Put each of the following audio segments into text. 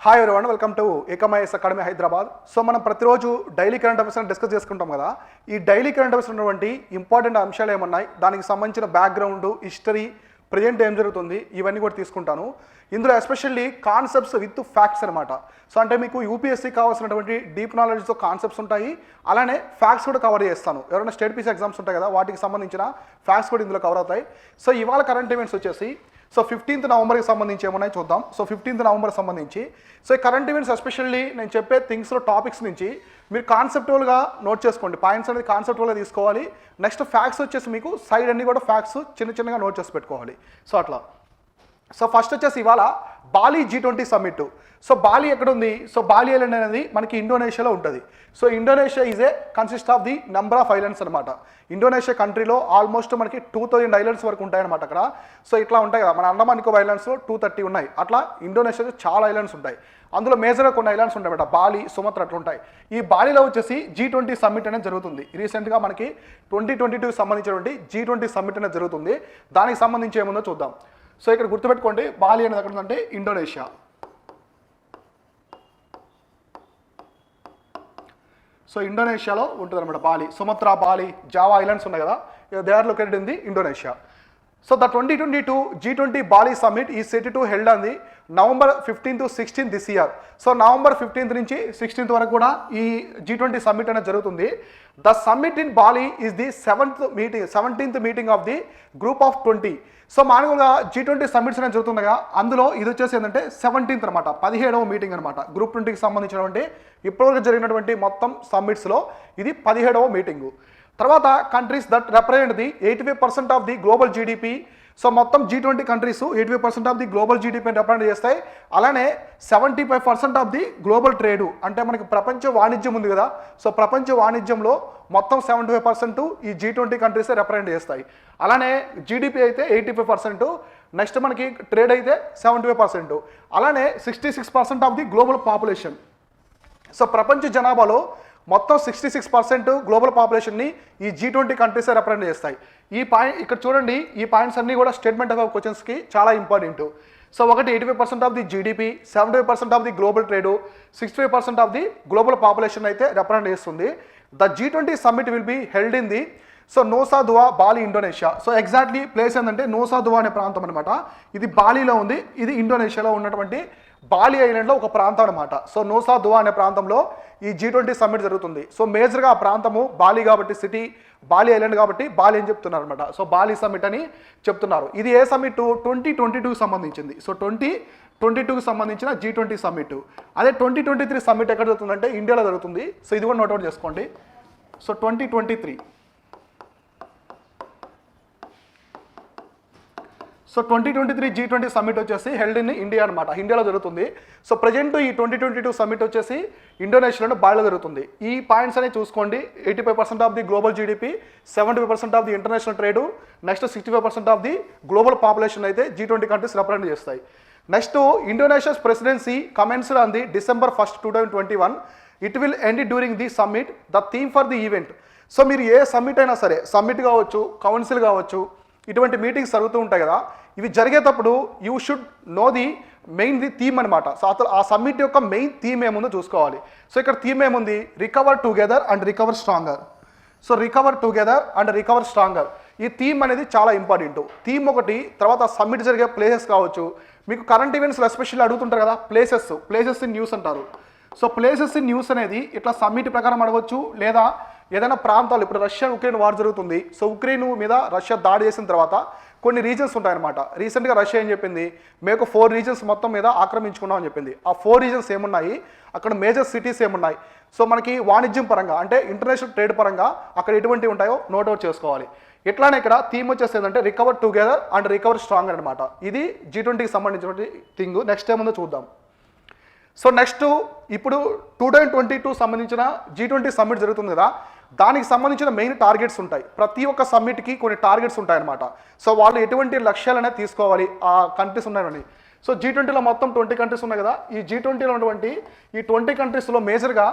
Hi everyone, welcome to ఏకమైఎస్ academy Hyderabad. So మనం ప్రతిరోజు డైలీ కరెంట్ అఫైర్స్ డిస్కస్ చేసుకుంటాం కదా. ఈ డైలీ కరెంట్ అఫైర్స్ ఉన్నటువంటి ఇంపార్టెంట్ అంశాలు ఏమన్నాయి, దానికి సంబంధించిన బ్యాక్గ్రౌండ్, హిస్టరీ, ప్రజెంట్ ఏం జరుగుతుంది, ఇవన్నీ కూడా తీసుకుంటాను. ఇందులో ఎస్పెషల్లీ కాన్సెప్ట్స్ విత్ ఫ్యాక్ట్స్ అనమాట. సో అంటే మీకు యూపీఎస్సీ కావాల్సినటువంటి డీప్ నాలెడ్జ్తో కాన్సెప్ట్స్ ఉంటాయి, అలానే ఫ్యాక్ట్స్ కూడా కవర్ చేస్తాను. ఎవరైనా స్టేట్ పీసీ ఎగ్జామ్స్ ఉంటాయి కదా, వాటికి సంబంధించిన ఫ్యాక్ట్స్ కూడా ఇందులో కవర్ అవుతాయి. సో ఇవాళ కరెంట్ ఈవెంట్స్ వచ్చేసి సో 15th నవంబర్కి సంబంధించి ఏమన్నాయి చూద్దాం. సో 15th నవంబర్ సంబంధించి సో ఈ కరెంట్ ఈవెంట్స్ ఎస్పెషల్లీ నేను చెప్పే థింగ్స్లో టాపిక్స్ నుంచి మీరు కాన్సెప్టువల్గా నోట్ చేసుకోండి. పాయింట్స్ అనేది కాన్సెప్టువల్గా తీసుకోవాలి. నెక్స్ట్ ఫ్యాక్ట్స్ వచ్చేసి మీకు సైడ్ అన్ని కూడా ఫ్యాక్ట్స్ చిన్నగా నోట్ చేసి పెట్టుకోవాలి. సో అట్లా. సో ఫస్ట్ వచ్చేసి ఇవాళ Bali G20 summit. So Bali ఎక్కడ ఉంది? సో బాలి ఐలాండ్ అనేది మనకి ఇండోనేషియాలో ఉంటుంది. So Indonesia is a consist of the number of islands అనమాట. ఇండోనేషియా కంట్రీలో ఆల్మోస్ట్ మనకి 2000 ఐలాండ్స్ వరకు ఉంటాయన్నమాట అక్కడ. సో ఇట్లా ఉంటాయి కదా, మన అండమాన్ నికోబార్ ఐలాండ్స్లో 230 ఉన్నాయి. అట్లా ఇండోనేషియాలో చాలా ఐలాండ్స్ ఉంటాయి. అందులో మేజర్గా కొన్ని ఐలాండ్స్ ఉంటాయి అన్నమాట, బాలి, సుమత్ర అట్లా ఉంటాయి. ఈ బాలిలో వచ్చేసి G20 సమ్మిట్ అనేది జరుగుతుంది. రీసెంట్గా మనకి 2022 సంబంధించినటువంటి G20 సమ్మిట్ అనేది జరుగుతుంది. దానికి సంబంధించి ఏముందో చూద్దాం. సో ఇక్కడ గుర్తుపెట్టుకోండి, బాలి అనేది ఎక్కడ ఉందంటే ఇండోనేషియా. సో ఇండోనేషియాలో ఉంటుంది అనమాట Bali. Sumatra, Bali, Java islands ఉన్నాయి కదా, they are located in the Indonesia. So the 2022 G20 Bali Summit is set to held on the November 15th to 16th this year. So November 15th నుంచి 16th వరకు కూడా ఈ G20 summit అనేది జరుగుతుంది. The summit in Bali is the 17th meeting of the group of 20. So మామూలుగా G20 summits అనేది జరుగుతుండగా అందులో ఇది వచ్చేసి ఏంటంటే 17th అనమాట, 17వ మీటింగ్ అనమాట. గ్రూప్ 20కి సంబంధించినటువంటి ఇప్పటివరకు జరిగినటువంటి మొత్తం సమ్మిట్స్లో ఇది 17వ మీటింగు. తర్వాత countries that represent the 85% of the global GDP. So మొత్తం G20 countries 85% of the global జీడిపిని రిప్రజెంట్ చేస్తాయి. అలానే 75% ఆఫ్ ది గ్లోబల్ ట్రేడు, అంటే మనకి ప్రపంచ వాణిజ్యం ఉంది కదా, సో ప్రపంచ వాణిజ్యంలో మొత్తం 75% ఈ G20 కంట్రీసే రిప్రజెంట్ చేస్తాయి. అలానే జీడిపి అయితే 85%, నెక్స్ట్ మనకి ట్రేడ్ అయితే 75%, అలానే 66% of the global population. So ప్రపంచ జనాభాలో మొత్తం 66% గ్లోబల్ పాపులేషన్ని ఈ G20 కంట్రీసే రిప్రజెంట్ చేస్తాయి. ఈ పాయింట్ ఇక్కడ చూడండి, ఈ పాయింట్స్ అన్నీ కూడా స్టేట్మెంట్ ఆఫ్ క్వశ్చన్స్కి చాలా ఇంపార్టెంట్. సో ఒకటి 85% of the GDP, 75% of the global trade, 65% of the global population అయితే రిప్రజెంట్ చేస్తుంది. The G20 summit will be held in the so Nusa Dua, Bali, Indonesia. So exactly place ఏంటంటే Nusa దువా అనే ప్రాంతం అనమాట. ఇది బాలిలో ఉంది, ఇది ఇండోనేషియాలో ఉన్నటువంటి బాలి ఐలాండ్లో ఒక ప్రాంతం అనమాట. సో నూసా దువా అనే ప్రాంతంలో ఈ G20 సమ్మిట్ జరుగుతుంది. సో మేజర్గా ఆ ప్రాంతము బాలి కాబట్టి, సిటీ బాలి ఐలాండ్ కాబట్టి బాలి అని చెప్తున్నారు అనమాట. సో బాలి సమ్మిట్ అని చెప్తున్నారు. ఇది ఏ సమ్మిట్? 2022కి సంబంధించింది. సో 2022కి సంబంధించిన G20 సమ్మిట్. అదే 2023 సమ్మిట్ ఎక్కడ జరుగుతుందంటే ఇండియాలో జరుగుతుంది. సో ఇది కూడా నోట్అవుట్ చేసుకోండి. సో 2023 సో 2023 G20 సమ్మిట్ వచ్చేసి హెల్డ్ ఇన్ ఇండియా అనమాట, ఇండియాలో జరుగుతుంది. సో ప్రజెంట్ ఈ 2022 సమ్మిట్ వచ్చేసి ఇండోనేషియాలో బాలిలో జరుగుతుంది. ఈ పాయింట్స్ అనేవి చూసుకోండి. 85% of the global GDP, 75% of the international trade, next 65% of the global population అయితే G20 కంట్రీస్ రిప్రజెంట్ చేస్తాయి. Next Indonesia's presidency commenced on the December 1st, 2021. It will end during the summit. The theme for the event. So మీరు ఏ summit అయినా సరే, summit కావచ్చు, council కావచ్చు, ఇటువంటి meetings జరుగుతూ ఉంటాయి కదా, ఇవి జరిగేటప్పుడు you should know the main the theme అనమాట. సో అసలు ఆ సమ్మిట్ యొక్క మెయిన్ థీమ్ ఏముందో చూసుకోవాలి. సో ఇక్కడ థీమ్ ఏముంది? Recover together and recover stronger. So recover together and recover stronger, ఈ థీమ్ అనేది చాలా ఇంపార్టెంట్. థీమ్ ఒకటి, తర్వాత సమ్మిట్ జరిగే ప్లేసెస్ కావచ్చు. మీకు కరెంట్ ఈవెంట్స్లో ఎస్పెషల్లీ అడుగుతుంటారు కదా, ప్లేసెస్ ఇన్ న్యూస్ అంటారు. సో ప్లేసెస్ ఇన్ న్యూస్ అనేది ఇట్లా సమ్మిట్ ప్రకారం అడగవచ్చు, లేదా ఏదైనా ప్రాంతాలు, ఇప్పుడు రష్యా ఉక్రెయిన్ వార్ జరుగుతుంది. సో ఉక్రెయిన్ మీద రష్యా దాడి చేసిన తర్వాత కొన్ని రీజన్స్ ఉంటాయన్నమాట. రీసెంట్గా రష్యా ఏం చెప్పింది, మేము 4 రీజన్స్ మొత్తం మీద ఆక్రమించుకున్నాం అని చెప్పింది. ఆ 4 రీజన్స్ ఏమున్నాయి, అక్కడ మేజర్ సిటీస్ ఏమున్నాయి, సో మనకి వాణిజ్యం పరంగా అంటే ఇంటర్నేషనల్ ట్రేడ్ పరంగా అక్కడ ఎటువంటివి ఉంటాయో నోట్అవుట్ చేసుకోవాలి. ఇట్లానే ఇక్కడ థీమ్ వచ్చేసి ఏంటంటే recover together and recover strong అనమాట. ఇది G20కి సంబంధించిన థింగ్. నెక్స్ట్ ఏముందో చూద్దాం. సో నెక్స్ట్ ఇప్పుడు 2022 సంబంధించిన G20 సమ్మిట్ జరుగుతుంది కదా, దానికి సంబంధించిన మెయిన్ టార్గెట్స్ ఉంటాయి. ప్రతి ఒక్క సమ్మిట్కి కొన్ని టార్గెట్స్ ఉంటాయన్నమాట. సో వాళ్ళు ఎటువంటి లక్ష్యాలనే తీసుకోవాలి ఆ కంట్రీస్ ఉన్నాయని. సో G20లో మొత్తం 20 కంట్రీస్ ఉన్నాయి కదా, ఈ G20లో ఉన్నటువంటి ఈ 20 కంట్రీస్లో మేజర్గా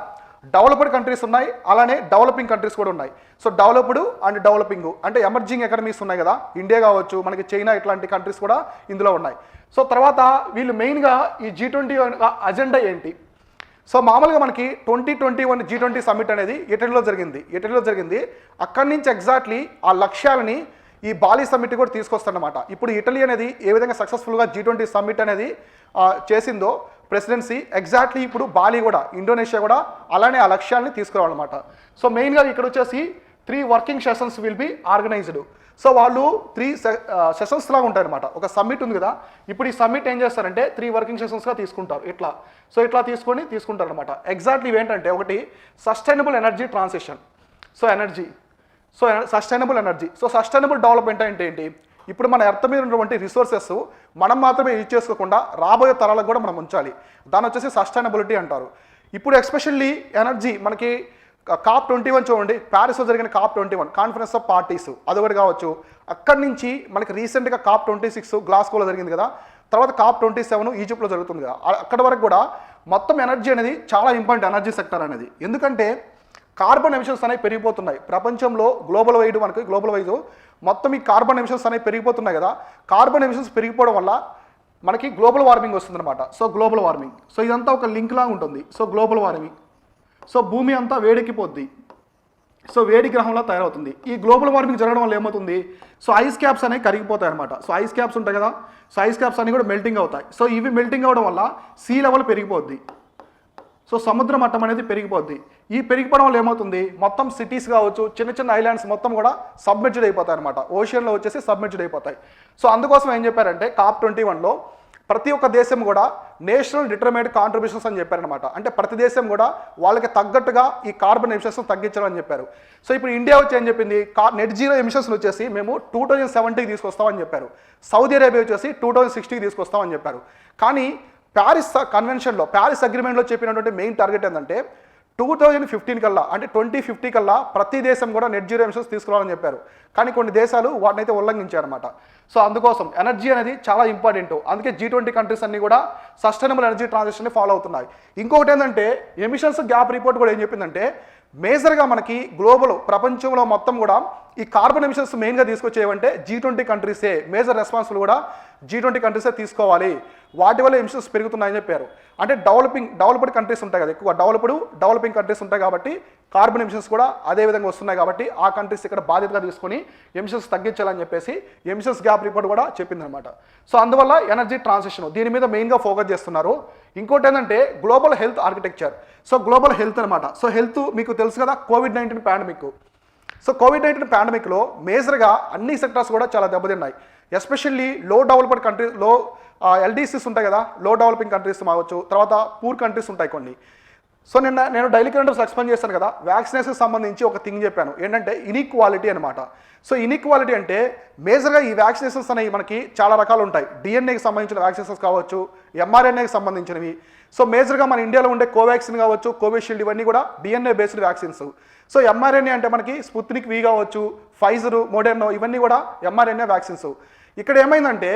డెవలప్డ్ కంట్రీస్ ఉన్నాయి, అలానే డెవలపింగ్ కంట్రీస్ కూడా ఉన్నాయి. సో డెవలప్డ్ అండ్ డెవలపింగ్ అంటే ఎమర్జింగ్ ఎకనమీస్ ఉన్నాయి కదా, ఇండియా కావచ్చు, మనకి చైనా, ఇట్లాంటి కంట్రీస్ కూడా ఇందులో ఉన్నాయి. సో తర్వాత వీళ్ళు మెయిన్గా ఈ G20 అజెండా ఏంటి? సో మామూలుగా మనకి 2021 G20 సమ్మిట్ అనేది ఇటలీలో జరిగింది. అక్కడి నుంచి ఎగ్జాక్ట్లీ ఆ లక్ష్యాలని ఈ బాలి సమ్మిట్ కూడా తీసుకొస్తారన్నమాట. ఇప్పుడు ఇటలీ అనేది ఏ విధంగా సక్సెస్ఫుల్గా G20 సమ్మిట్ అనేది చేసిందో ప్రెసిడెన్సీ, ఎగ్జాక్ట్లీ ఇప్పుడు బాలి కూడా, ఇండోనేషియా కూడా అలానే ఆ లక్ష్యాన్ని తీసుకురావాలన్నమాట. సో మెయిన్గా ఇక్కడ వచ్చేసి 3 working sessions will be organised. So వాళ్ళు 3 సెషన్స్ లాగా ఉంటారన్నమాట. ఒక సమ్మిట్ ఉంది కదా, ఇప్పుడు ఈ సమ్మిట్ ఏం చేస్తారంటే 3 వర్కింగ్ సెషన్స్గా తీసుకుంటారు. ఇట్లా తీసుకుంటారు అనమాట. ఎగ్జాక్ట్లీ ఏంటంటే ఒకటి sustainable energy transition. Sustainable energy. So sustainable development అంటే ఏంటి? ఇప్పుడు మన ఎర్త్ మీద ఉన్నటువంటి రిసోర్సెస్ మనం మాత్రమే యూజ్ చేసుకోకుండా రాబోయే తరాలకు కూడా మనం ఉంచాలి. దాని వచ్చేసి సస్టైనబిలిటీ అంటారు. ఇప్పుడు ఎస్పెషల్లీ ఎనర్జీ మనకి COP21 చూడండి, ప్యారిస్లో జరిగిన COP21 కాన్ఫరెన్స్ ఆఫ్ పార్టీస్ అదొకటి కావచ్చు. అక్కడి నుంచి మనకి రీసెంట్గా COP26 గ్లాస్గోలో జరిగింది కదా, తర్వాత COP27 ఈజిప్ట్లో జరుగుతుంది కదా, అక్కడి వరకు కూడా మొత్తం ఎనర్జీ అనేది చాలా ఇంపార్టెంట్, ఎనర్జీ సెక్టర్ అనేది. ఎందుకంటే కార్బన్ ఎమిషన్స్ అనేవి పెరిగిపోతున్నాయి ప్రపంచంలో, గ్లోబల్ వైజ్ మొత్తం ఈ కార్బన్ ఎమిషన్స్ అనేవి పెరిగిపోతున్నాయి కదా. కార్బన్ ఎమిషన్స్ పెరిగిపోవడం వల్ల మనకి గ్లోబల్ వార్మింగ్ వస్తుందన్నమాట. సో గ్లోబల్ వార్మింగ్, సో ఇదంతా ఒక లింక్ లాగా ఉంటుంది. సో గ్లోబల్ వార్మింగ్, సో భూమి అంతా వేడెక్కిపోద్ది, సో వేడి గ్రహంలో తయారవుతుంది. ఈ గ్లోబల్ వార్మింగ్ జరగడం వల్ల ఏమవుతుంది? సో ఐస్ క్యాప్స్ అనేవి కరిగిపోతాయి అనమాట. సో ఐస్ క్యాప్స్ ఉంటాయి కదా, సో ఐస్ క్యాప్స్ అనేవి కూడా మెల్టింగ్ అవుతాయి. సో ఇవి మెల్టింగ్ అవ్వడం వల్ల సీ లెవెల్ పెరిగిపోద్ది. సో సముద్ర మట్టం అనేది పెరిగిపోద్ది. ఈ పెరిగిపోవడం వల్ల ఏమవుతుంది? మొత్తం సిటీస్ కావచ్చు, చిన్న ఐలాండ్స్ మొత్తం కూడా సబ్మెర్జ్డ్ అయిపోతాయి అనమాట, ఓషన్లో వచ్చేసి సబ్మెర్జ్డ్ అయిపోతాయి. సో అందుకోసం ఏం చెప్పారంటే COP21లో ప్రతి ఒక్క దేశం కూడా నేషనల్ డిటర్మైన్డ్ కాంట్రిబ్యూషన్స్ అని చెప్పారనమాట. అంటే ప్రతి దేశం కూడా వాళ్ళకి తగ్గట్టుగా ఈ కార్బన్ ఎమిషన్స్ తగ్గించాలని చెప్పారు. సో ఇప్పుడు ఇండియా వచ్చి ఏం చెప్పింది? నెట్ జీరో ఎమిషన్స్ వచ్చేసి మేము 2070కి తీసుకొస్తామని చెప్పారు. సౌదీ అరేబియా వచ్చేసి 2060కి తీసుకొస్తామని చెప్పారు. కానీ ప్యారిస్ కన్వెన్షన్లో, ప్యారిస్ అగ్రిమెంట్లో చెప్పినటువంటి మెయిన్ టార్గెట్ ఏంటంటే 2015 కల్లా, అంటే 2050 కల్లా ప్రతి దేశం కూడా నెట్ జీరో ఎమిషన్స్ తీసుకురావాలని చెప్పారు. కానీ కొన్ని దేశాలు వాటిని అయితే ఉల్లంఘించారన్నమాట. సో అందుకోసం ఎనర్జీ అనేది చాలా ఇంపార్టెంట్. అందుకే G20 కంట్రీస్ అన్ని కూడా సస్టైనబుల్ ఎనర్జీ ట్రాన్సిషన్ని ఫాలో అవుతున్నాయి. ఇంకొకటి ఏంటంటే ఎమిషన్స్ గ్యాప్ రిపోర్ట్ కూడా ఏం చెప్పిందంటే మేజర్గా మనకి గ్లోబల్ ప్రపంచంలో మొత్తం కూడా ఈ కార్బన్ ఎమిషన్స్ మెయిన్గా తీసుకొచ్చేవంటే G20 కంట్రీసే. మేజర్ రెస్పాన్సిబుల్ కూడా G20 కంట్రీసే తీసుకోవాలి. వాటి వల్ల ఎమిషన్స్ పెరుగుతున్నాయని చెప్పారు. అంటే డెవలప్డ్ కంట్రీస్ ఉంటాయి కదా, ఎక్కువ డెవలపింగ్ కంట్రీస్ ఉంటాయి కాబట్టి కార్బన్ ఎమిషన్స్ కూడా అదే విధంగా వస్తున్నాయి కాబట్టి ఆ కంట్రీస్ ఇక్కడ బాధ్యతగా తీసుకొని ఎమిషన్స్ తగ్గించాలని చెప్పేసి ఎమిషన్స్ గ్యాప్ రిపోర్ట్ కూడా చెప్పిందనమాట. సో అందువల్ల ఎనర్జీ ట్రాన్సిషన్ దీని మీద మెయిన్గా ఫోకస్ చేస్తున్నారు. ఇంకోటి ఏంటంటే global health architecture. So global health అనమాట. సో హెల్త్ మీకు తెలుసు కదా, కోవిడ్-19 పాండమిక్. సో కోవిడ్-19 పాండమిక్లో మేజర్గా అన్ని సెక్టర్స్ కూడా చాలా దెబ్బతిన్నాయి. ఎస్పెషల్లీ లో డెవలప్డ్ కంట్రీస్, LDCs ఉంటాయి కదా, లో డెవలపింగ్ కంట్రీస్ కావచ్చు, తర్వాత పూర్ కంట్రీస్ ఉంటాయి కొన్ని. సో నేను డైలీ కరెంట్స్ ఎక్స్ప్లెయిన్ చేశాను కదా, వ్యాక్సినేషన్ సంబంధించి ఒక థింగ్ చెప్పాను ఏంటంటే ఇన్ఈక్వాలిటీ అనమాట. సో ఇన్ఈక్వాలిటీ అంటే మేజర్గా ఈ వ్యాక్సినేషన్స్ అనేవి మనకి చాలా రకాలు ఉంటాయి. డిఎన్ఏకి సంబంధించిన వ్యాక్సినేషన్స్ కావచ్చు, mRNAకి సంబంధించినవి. సో మేజర్గా మన ఇండియాలో ఉండే కోవాక్సిన్ కావచ్చు, కోవిషీల్డ్, ఇవన్నీ కూడా DNA based vaccines. So mRNA అంటే మనకి స్పుత్నిక్ V కావచ్చు, ఫైజర్, మోడెర్నో, ఇవన్నీ కూడా mRNA వ్యాక్సిన్స్. ఇక్కడ ఏమైందంటే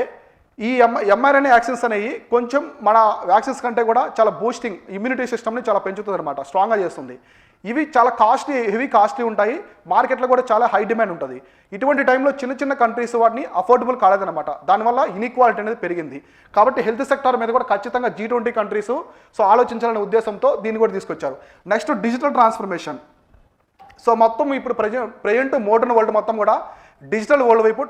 ఈ mRNA వ్యాక్సిన్స్ అనేవి కొంచెం మన వ్యాక్సిన్స్ కంటే కూడా చాలా బూస్టింగ్, ఇమ్యూనిటీ సిస్టమ్ని చాలా పెంచుతుంది అనమాట, స్ట్రాంగ్గా చేస్తుంది. ఇవి చాలా హెవీ కాస్ట్లీ ఉంటాయి, మార్కెట్లో కూడా చాలా హై డిమాండ్ ఉంటుంది. ఇటువంటి టైంలో చిన్న కంట్రీస్ వాటిని అఫోర్డబుల్ కాలేదన్నమాట. దానివల్ల ఇన్ఈక్వాలిటీ అనేది పెరిగింది. కాబట్టి హెల్త్ సెక్టర్ మీద కూడా ఖచ్చితంగా G20 కంట్రీస్ సో ఆలోచించాలనే ఉద్దేశంతో దీన్ని కూడా తీసుకొచ్చారు. Next digital transformation. సో మొత్తం ఇప్పుడు ప్రజెంట్ మోడర్న్ వరల్డ్ మొత్తం కూడా డిజిటల్ వరల్డ్ వైపు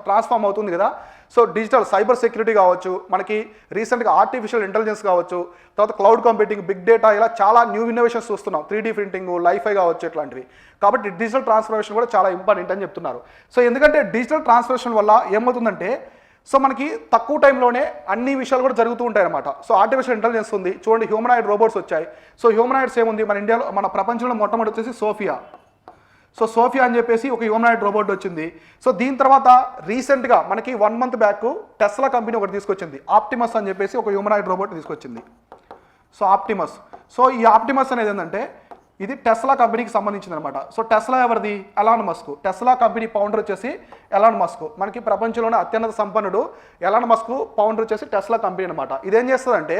ట్రాన్స్ఫార్మ్ అవుతుంది కదా. సో డిజిటల్ సైబర్ సెక్యూరిటీ కావచ్చు, మనకి రీసెంట్గా ఆర్టిఫిషియల్ ఇంటెలిజెన్స్ కావచ్చు, తర్వాత క్లౌడ్ కంప్యూటింగ్, బిగ్ డేటా, ఇలా చాలా న్యూ ఇన్నోవేషన్స్ చూస్తున్నాం. 3D ప్రింటింగ్, లైఫై కావచ్చు, ఇట్లాంటివి. కాబట్టి డిజిటల్ ట్రాన్స్ఫర్మేషన్ కూడా చాలా ఇంపార్టెంట్ అని చెప్తున్నారు. సో ఎందుకంటే డిజిటల్ ట్రాన్స్ఫర్మేషన్ వల్ల ఏమవుతుందంటే సో మనకి తక్కువ టైంలోనే అన్ని విషయాలు కూడా జరుగుతూ ఉంటాయి అనమాట. సో ఆర్టిఫిషియల్ ఇంటెలిజెన్స్ ఉంది, చూడండి హ్యూమనాయిడ్ రోబోట్స్ వచ్చాయి. సో హ్యూమనాయిడ్స్ ఏముంది మన ఇండియాలో, మన ప్రపంచంలో మొట్టమొదటి వచ్చేసి సోఫియా. సో సోఫియా అని చెప్పేసి ఒక హ్యూమనాయిడ్ రోబోట్ వచ్చింది. సో దీని తర్వాత రీసెంట్గా మనకి 1 month బ్యాక్ టెస్లా కంపెనీ ఒకటి తీసుకొచ్చింది, ఆప్టిమస్ అని చెప్పేసి ఒక హ్యూమనాయిడ్ రోబోట్ తీసుకొచ్చింది. So Optimus. సో ఈ ఆప్టిమస్ అనేది ఏంటంటే ఇది టెస్లా కంపెనీకి సంబంధించింది అనమాట. సో టెస్లా ఎవరిది? Elon Musk. Tesla company founder వచ్చేసి ఎలాన్ మస్క్. మనకి ప్రపంచంలోనే అత్యున్నత సంపన్నుడు ఎలాన్ మస్క్ ఫౌండర్ వచ్చేసి టెస్లా కంపెనీ అనమాట. ఇదేం చేస్తుందంటే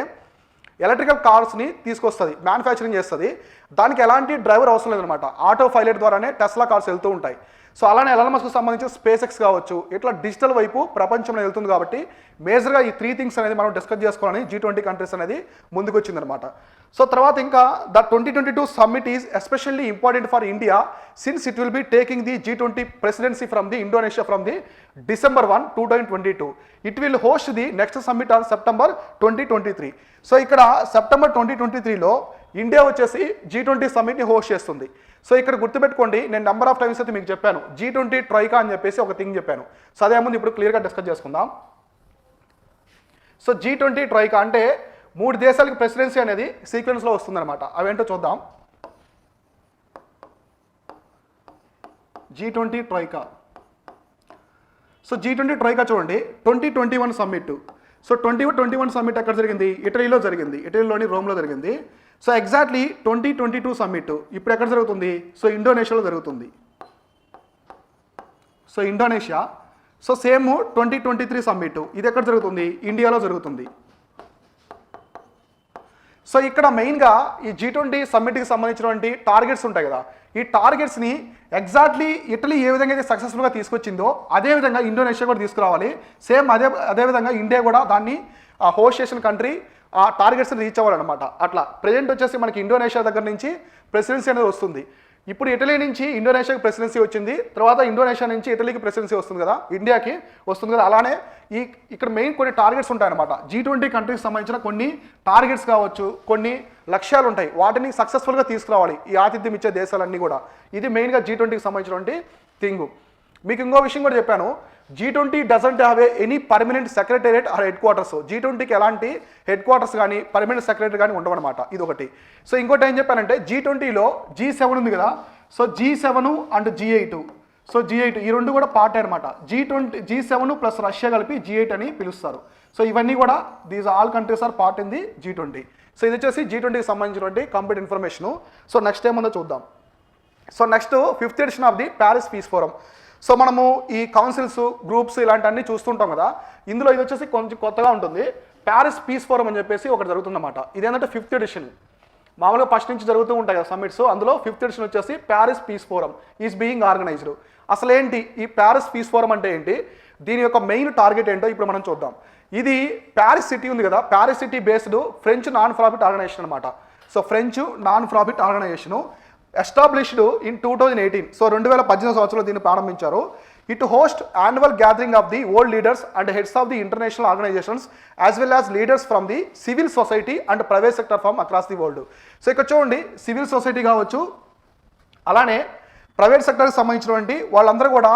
ఎలక్ట్రికల్ కార్స్ని తీసుకొస్తుంది, మ్యానుఫ్యాక్చరింగ్ చేస్తుంది. దానికి ఎలాంటి డ్రైవర్ అవసరం లేదనమాట, ఆటో పైలట్ ద్వారానే టెస్లా కార్స్ వెళ్తూ ఉంటాయి. సో అలానే ఎలాన్ మస్క్ సంబంధించిన స్పేస్ ఎక్స్ కావచ్చు, ఇట్లా డిజిటల్ వైపు ప్రపంచంలో వెళ్తుంది. కాబట్టి మేజర్గా ఈ 3 థింగ్స్ అనేది మనం డిస్కస్ చేసుకోవాలని G20 కంట్రీస్ అనేది ముందుకు వచ్చిందనమాట. సో తర్వాత ఇంకా the 2022 summit is especially important for India since it will be taking the G20 presidency from the Indonesia from the December 1, 2022. It will host the next summit on September 2023. So ఇక్కడ September 2023లో India వచ్చేసి G20 సమ్మిట్ని host చేస్తుంది. So ఇక్కడ గుర్తుపెట్టుకోండి, నేను number of times అయితే మీకు చెప్పాను G20 ట్రైకా అని చెప్పేసి ఒక థింగ్ చెప్పాను. సో అదే ముందు ఇప్పుడు క్లియర్గా డిస్కస్ చేసుకుందాం. సో G20 ట్రైకా అంటే 3 దేశాలకి ప్రెసిడెన్సీ అనేది సీక్వెన్స్లో వస్తుందన్నమాట. అవేంటో చూద్దాం. G20 ట్రైకా. సో G20 ట్రైకా చూడండి, 2021 సమ్మిట్. సో 2021 సమ్మిట్ ఎక్కడ జరిగింది? ఇటలీలో జరిగింది, ఇటలీలోని రోమ్లో జరిగింది. సో ఎగ్జాక్ట్లీ 2022 సమ్మిట్ ఇప్పుడు ఎక్కడ జరుగుతుంది? సో ఇండోనేషియాలో జరుగుతుంది. So Indonesia. So same 2023 summit ఇది ఎక్కడ జరుగుతుంది? ఇండియాలో జరుగుతుంది. సో ఇక్కడ మెయిన్గా ఈ G20 సమ్మిట్కి సంబంధించినటువంటి టార్గెట్స్ ఉంటాయి కదా, ఈ టార్గెట్స్ని ఎగ్జాక్ట్లీ ఇటలీ ఏ విధంగా అయితే సక్సెస్ఫుల్గా తీసుకొచ్చిందో అదేవిధంగా ఇండోనేషియా కూడా తీసుకురావాలి. సేమ్ అదేవిధంగా ఇండియా కూడా దాన్ని హోస్ట్ చేసిన కంట్రీ ఆ టార్గెట్స్ని రీచ్ అవ్వాలన్నమాట. అట్లా ప్రజెంట్ వచ్చేసి మనకి ఇండోనేషియా దగ్గర నుంచి ప్రెసిడెన్సీ అనేది వస్తుంది. ఇప్పుడు ఇటలీ నుంచి ఇండోనేషియాకి ప్రెసిడెన్సీ వచ్చింది, తర్వాత ఇండోనేషియా నుంచి ఇటలీకి ప్రెసిడెన్సీ వస్తుంది కదా, ఇండియాకి వస్తుంది కదా. అలానే ఇక్కడ మెయిన్ కొన్ని టార్గెట్స్ ఉంటాయన్నమాట. G20 కంట్రీకి సంబంధించిన కొన్ని టార్గెట్స్ కావచ్చు, కొన్ని లక్ష్యాలు ఉంటాయి, వాటిని సక్సెస్ఫుల్గా తీసుకురావాలి ఈ ఆతిథ్యం ఇచ్చే దేశాలన్నీ కూడా. ఇది మెయిన్గా G20కి సంబంధించినటువంటి థింగ్. మీకు ఇంకో విషయం కూడా చెప్పాను, G20 doesn't have any permanent secretariat or headquarters. G20కి ఎలాంటి హెడ్ క్వార్టర్స్ కానీ పర్మనెంట్ సెక్రటరీ కానీ ఉండవన్నమాట. ఇది ఒకటి. సో ఇంకోటి ఏం చెప్పానంటే G20లో G7 ఉంది కదా, so G7 and G8. So G8 ఈ రెండు కూడా పార్ట్ అనమాట. G7 ప్లస్ రష్యా కలిపి G8 అని పిలుస్తారు. సో ఇవన్నీ కూడా these all countries are part in the G20. So ఇది వచ్చేసి G20కి సంబంధించినటువంటి కంప్లీట్ ఇన్ఫర్మేషను. సో నెక్స్ట్ ఏముందో చూద్దాం. So next 5th edition of the Paris peace forum. So మనము ఈ కౌన్సిల్స్, గ్రూప్స్ ఇలాంటివన్నీ చూస్తుంటాం కదా, ఇందులో ఇది వచ్చేసి కొంచెం కొత్తగా ఉంటుంది. ప్యారిస్ పీస్ ఫోరం అని చెప్పేసి ఒకటి జరుగుతుందన్నమాట. ఇదేంటంటే 5th ఎడిషన్. మామూలుగా ఫస్ట్ నుంచి జరుగుతూ ఉంటాయి కదా సమ్మిట్స్, అందులో 5th ఎడిషన్ వచ్చేసి Paris peace forum is being organized. అసలు ఏంటి ఈ ప్యారిస్ పీస్ ఫోరం అంటే ఏంటి, దీని యొక్క మెయిన్ టార్గెట్ ఏంటో ఇప్పుడు మనం చూద్దాం. ఇది ప్యారిస్ సిటీ ఉంది కదా, Paris city based French non profit organisation అనమాట. So French non profit organisation established in 2018. So 2018 సంవత్సరంలో దీన్ని ప్రారంభించారు. It host annual gathering of the world leaders and heads of the international organisations as well as leaders from the civil society and private sector from across the world. So ఇక్కడ చూడండి, civil society కావచ్చు, అలానే private సెక్టర్కి సంబంధించినటువంటి వాళ్ళందరూ కూడా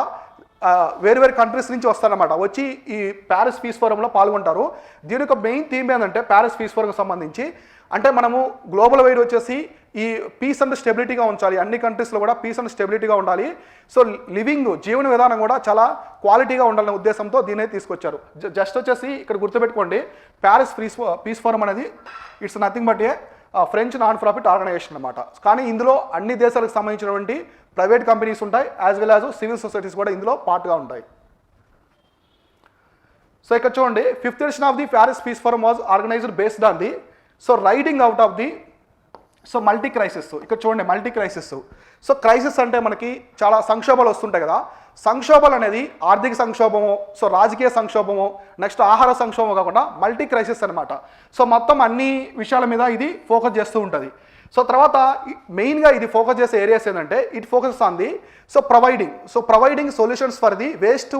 వేరు వేరు countries నుంచి వస్తారన్నమాట, వచ్చి ఈ ప్యారిస్ పీస్ ఫోరంలో పాల్గొంటారు. దీని యొక్క మెయిన్ థీమ్ ఏంటంటే ప్యారిస్ పీస్ ఫోరంకి సంబంధించి అంటే మనము గ్లోబల్ వైడ్ వచ్చేసి ఈ పీస్ అండ్ స్టెబిలిటీగా ఉంచాలి, అన్ని కంట్రీస్లో కూడా పీస్ అండ్ స్టెబిలిటీగా ఉండాలి. సో లివింగ్ జీవన విధానం కూడా చాలా క్వాలిటీగా ఉండాలనే ఉద్దేశంతో దీన్ని తీసుకొచ్చారు. జస్ట్ వచ్చేసి ఇక్కడ గుర్తుపెట్టుకోండి, ప్యారిస్ పీస్ ఫోరం అనేది it's nothing but a French non profit organisation అనమాట. కానీ ఇందులో అన్ని దేశాలకు సంబంధించినటువంటి ప్రైవేట్ కంపెనీస్ ఉంటాయి, as well as civil societies కూడా ఇందులో పార్ట్గా ఉంటాయి. సో ఇక్కడ చూడండి, 5th edition of the Paris peace forum was organized based on the riding out of the multi crisis. ఇక్కడ చూడండి, మల్టీ క్రైసిస్. సో క్రైసిస్ అంటే మనకి చాలా సంక్షోభాలు వస్తుంటాయి కదా, సంక్షోభాలు అనేది ఆర్థిక సంక్షోభము, సో రాజకీయ సంక్షోభము, నెక్స్ట్ ఆహార సంక్షోభం కాకుండా మల్టీ క్రైసిస్ అనమాట. సో మొత్తం అన్ని విషయాల మీద ఇది ఫోకస్ చేస్తూ ఉంటుంది. సో తర్వాత మెయిన్గా ఇది ఫోకస్ చేసే ఏరియాస్ ఏంటంటే it focus on the providing solutions for the waste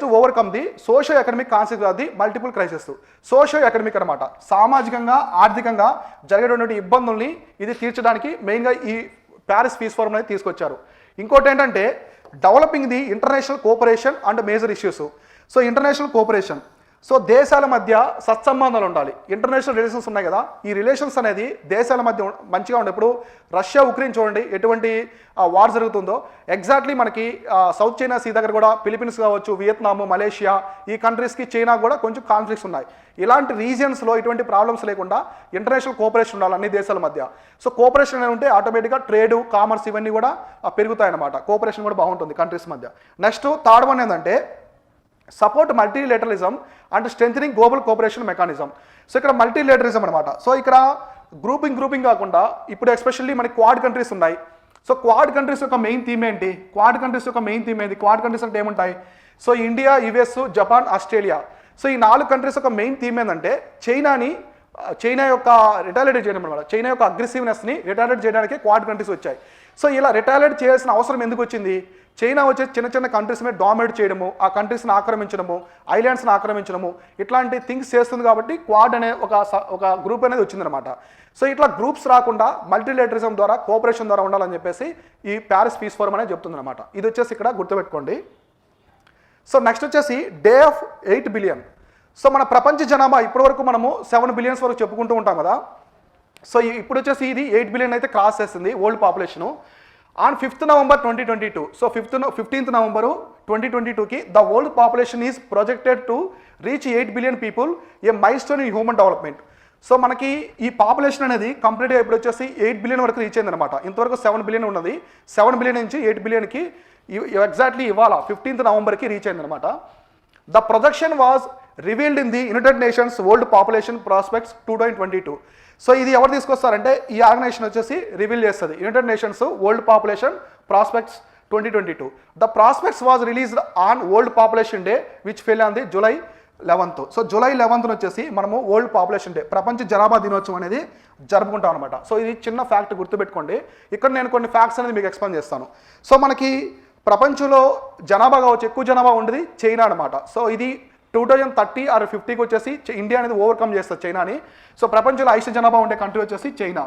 to overcome the socio economic concept of the multiple crisis. Socio economic అనమాట, సామాజికంగా ఆర్థికంగా జరిగేటువంటి ఇబ్బందుల్ని ఇది తీర్చడానికి మెయిన్గా ఈ ప్యారిస్ పీస్ ఫోరం అనేది తీసుకొచ్చారు. ఇంకోటి ఏంటంటే developing the international cooperation and major issues. So international cooperation, so దేశాల మధ్య సత్సంబంధాలు ఉండాలి. ఇంటర్నేషనల్ రిలేషన్స్ ఉన్నాయి కదా, ఈ రిలేషన్స్ అనేది దేశాల మధ్య మంచిగా ఉండే. ఇప్పుడు రష్యా ఉక్రెయిన్ చూడండి ఎటువంటి వార్ జరుగుతుందో, ఎగ్జాక్ట్లీ మనకి సౌత్ చైనా సీ దగ్గర కూడా ఫిలిపీన్స్ కావచ్చు, వియత్నాం, మలేషియా, ఈ కంట్రీస్కి చైనా కూడా కొంచెం కాన్ఫ్లిక్ట్స్ ఉన్నాయి. ఇలాంటి రీజియన్స్లో ఇటువంటి ప్రాబ్లమ్స్ లేకుండా ఇంటర్నేషనల్ కోఆపరేషన్ ఉండాలి అన్ని దేశాల మధ్య. సో కోఆపరేషన్ అనేది ఉంటే ఆటోమేటిక్గా ట్రేడ్, కామర్స్ ఇవన్నీ కూడా పెరుగుతాయి అన్నమాట. కోఆపరేషన్ కూడా బాగుంటుంది కంట్రీస్ మధ్య. నెక్స్ట్ థర్డ్ వన్ ఏంటంటే support multilateralism and strengthening global cooperation mechanism. So ఇక్కడ మల్టీలేటరిజం అనమాట. సో ఇక్కడ గ్రూపింగ్ కాకుండా ఇప్పుడు ఎస్పెషల్లీ మనకి క్వాడ్ కంట్రీస్ ఉన్నాయి. సో క్వాడ్ కంట్రీస్ యొక్క మెయిన్ థీమ్ ఏంటి? క్వాడ్ కంట్రీస్ అంటే ఏముంటాయి? So India, US, Japan, Australia. So ఈ 4 కంట్రీస్ యొక్క మెయిన్ థీమ్ ఏంటంటే చైనా యొక్క రిటాలియేట్ చేయడం అనమాట. చైనా యొక్క అగ్రెసివ్నెస్ని రిటాలియేట్ చేయడానికి క్వాడ్ కంట్రీస్ వచ్చాయి. సో ఇలా రిటాలియేట్ చేయాల్సిన అవసరం ఎందుకు వచ్చింది? చైనా వచ్చే చిన్న కంట్రీస్ మీద డామినేట్ చేయడము, ఆ కంట్రీస్ని ఆక్రమించడము, ఐలాండ్స్ని ఆక్రమించడము, ఇట్లాంటి థింగ్స్ చేస్తుంది కాబట్టి క్వాడ్ అనే ఒక గ్రూప్ అనేది వచ్చిందనమాట. సో ఇట్లా గ్రూప్స్ రాకుండా మల్టీలేటరిజం ద్వారా, కోఆపరేషన్ ద్వారా ఉండాలని చెప్పేసి ఈ ప్యారిస్ పీస్ ఫోరం అనేది చెప్తుందన్నమాట. ఇది వచ్చేసి ఇక్కడ గుర్తుపెట్టుకోండి. సో నెక్స్ట్ వచ్చేసి డే ఆఫ్ 8 బిలియన్. సో మన ప్రపంచ జనాభా ఇప్పటివరకు మనము 7 బిలియన్స్ వరకు చెప్పుకుంటూ ఉంటాం కదా. సో ఇప్పుడు వచ్చేసి ఇది 8 బిలియన్ అయితే క్రాస్ చేస్తుంది world population. On 5th November 2022. So 15th November 2022కి the world population is projected to reach 8 billion people, a milestone in human development. So మనకి ఈ పాపులేషన్ అనేది కంప్లీట్గా ఇప్పుడు వచ్చేసి 8 బిలియన్ వరకు రీచ్ అయింది అనమాట. ఇంతవరకు 7 బిలియన్ ఉన్నది. 7 బిలియన్ నుంచి 8 బిలియన్కి ఎగ్జాక్ట్లీ ఇవాళ 15th Novemberకి రీచ్ అయింది అనమాట. The projection was revealed in the United nations world population prospects 2022. So ఇది ఎవరు తీసుకొస్తారంటే ఈ ఆర్గనైజేషన్ వచ్చేసి రివీల్ చేస్తుంది. United nations world population prospects 2022. The prospects was released on world population day which fell on the July 11th. So July 11th వచ్చేసి మనము world population day, ప్రపంచ జనాభా దినోత్సవం అనేది జరుపుకుంటాం అనమాట. సో ఇది చిన్న ఫ్యాక్ట్ గుర్తుపెట్టుకోండి. ఇక్కడ నేను కొన్ని ఫ్యాక్ట్స్ అనేది మీకు ఎక్స్ప్లెయిన్ చేస్తాను. సో మనకి ప్రపంచంలో జనాభా కావచ్చు, ఎక్కువ జనాభా ఉండేది చైనా అనమాట. సో ఇది 2030 or 50కి వచ్చేసి ఇండియా అనేది ఓవర్కమ్ చేస్తుంది చైనాని. సో ప్రపంచంలో హైయెస్ట్ జనాభా ఉండే కంట్రీ వచ్చేసి China,